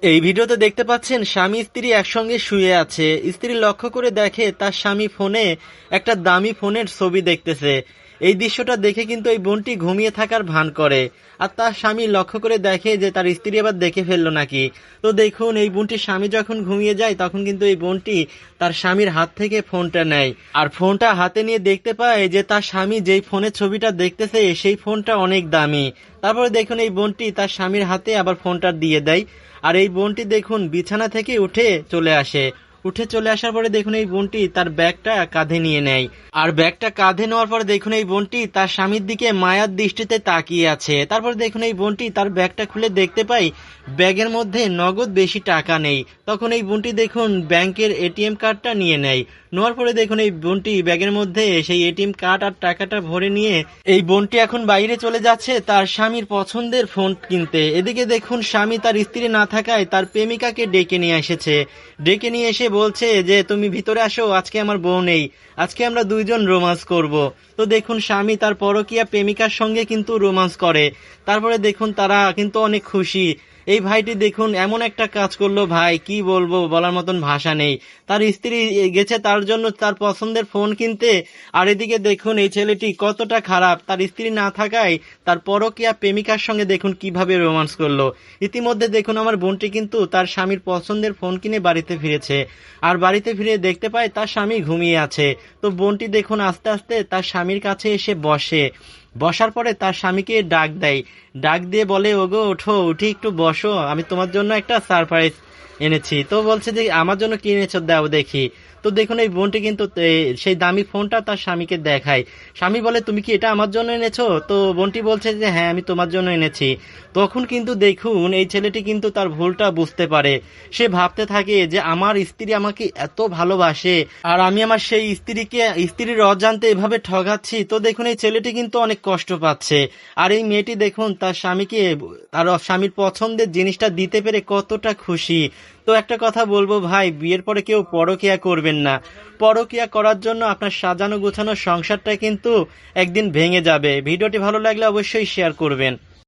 এই ভিডিওতে দেখতে পাচ্ছেন স্বামী স্ত্রী একসঙ্গে শুয়ে আছে। স্ত্রী লক্ষ্য করে দেখে তার স্বামী ফোনে একটা দামি ফোনের ছবি দেখতেছে। এই দৃশ্যটা দেখে কিন্তু এই বোনটি ঘুমিয়ে থাকার ভান করে, আর তার স্বামী লক্ষ্য করে দেখে যে তার স্ত্রী আবার দেখে ফেললো নাকি। তো দেখুন, এই বোনটির স্বামী যখন ঘুমিয়ে যায় তখন কিন্তু এই বোনটি তার স্বামীর হাত থেকে ফোনটা নেয়, আর ফোনটা হাতে নিয়ে দেখতে পায় যে তার স্বামী যেই ফোনের ছবিটা দেখতেছে সেই ফোনটা অনেক দামি। তারপরে দেখুন, এই বোনটি তার স্বামীর হাতে আবার ফোনটা দিয়ে দেয়। আর এই বোনটি দেখুন বিছানা থেকে উঠে চলে আসার পরে দেখুন এই বোনটি তার ব্যাগটা কাঁধে নিয়ে নেয়। আর ব্যাগটা কাঁধে নেওয়ার পরে দেখুন এই বোনটি তার স্বামীর দিকে মায়ার দৃষ্টিতে তাকিয়ে আছে। তারপর দেখুন এই বোনটি তার ব্যাগটা খুলে দেখতে পাই ব্যাগের মধ্যে নগদ বেশি টাকা নেই। তখন এই বোনটি দেখুন ব্যাংকের এটিএম কার্ডটা নিয়ে নেয়। নেওয়ার পরে দেখুন এই বোনটি ব্যাগের মধ্যে সেই এটিএম কার্ড আর টাকাটা ভরে নিয়ে এই বোনটি এখন বাইরে চলে যাচ্ছে তার স্বামীর পছন্দের ফোন কিনতে। এদিকে দেখুন স্বামী তার স্ত্রী না থাকায় তার প্রেমিকাকে ডেকে নিয়ে এসেছে। ডেকে নিয়ে এসে বলছে যে তুমি ভিতরে আসো, আজকে আমার বউ নেই, আজকে আমরা দুইজন রোমান্স করব। তো দেখুন স্বামী তার পরকীয়া প্রেমিকার সঙ্গে কিন্তু রোমান্স করে। তারপরে দেখুন তারা কিন্তু অনেক খুশি। এই ভাইটি দেখুন এমন একটা কাজ করলো, ভাই কি বলবো, বলার মতন ভাষা নেই। তার স্ত্রী গেছে তার জন্য তার পছন্দের ফোন কিনতে, আর এদিকে দেখুন এই ছেলেটি কতটা খারাপ, তার স্ত্রী না থাকায় তার পরকীয়া প্রেমিকার সঙ্গে দেখুন কিভাবে রোমান্স করলো। ইতিমধ্যে দেখুন আমার বোনটি কিন্তু তার স্বামীর পছন্দের ফোন কিনে বাড়িতে ফিরেছে, আর বাড়িতে ফিরে দেখতে পায় তার স্বামী ঘুমিয়ে আছে। তো বোনটি দেখুন আস্তে আস্তে তার স্বামীর কাছে এসে বসার পরে তার স্বামীকে ডাক দিয়ে বলে, ওগো ওঠো, উঠে একটু বসো, আমি তোমার জন্য একটা সারপ্রাইজ এনেছি। তো বলছে যে আমার জন্য কি এনেছো, দাও দেখি। তো দেখুন এই বোনটি কিন্তু সেই দামি ফোনটা তার স্বামীকে দেখায়। স্বামী বলে, তুমি কি এটা আমার জন্য এনেছো? তো বোনটি বলছে যে হ্যাঁ, আমি তোমার জন্য এনেছি। তখন কিন্তু দেখুন এই ছেলেটি কিন্তু তার ভুলটা বুঝতে পারে। সে ভাবতে থাকে যে আমার স্ত্রী আমাকে এত ভালোবাসে, আর আমি আমার সেই স্ত্রীর অজান্তে এভাবে ঠগাচ্ছি। তো দেখুন এই ছেলেটি কিন্তু অনেক কষ্ট পাচ্ছে। আর এই মেয়েটি দেখুন তার স্বামীকে তার স্বামীর পছন্দের জিনিসটা দিতে পেরে কতটা খুশি। তো একটা কথা বলবো ভাই, বিয়ের পরে কেউ পরকিয়া করবেন না। পরকিয়া করার জন্য আপনার সাজানো গোছানো সংসারটা কিন্তু একদিন ভেঙে যাবে। ভিডিওটি ভালো লাগলে অবশ্যই শেয়ার করবেন।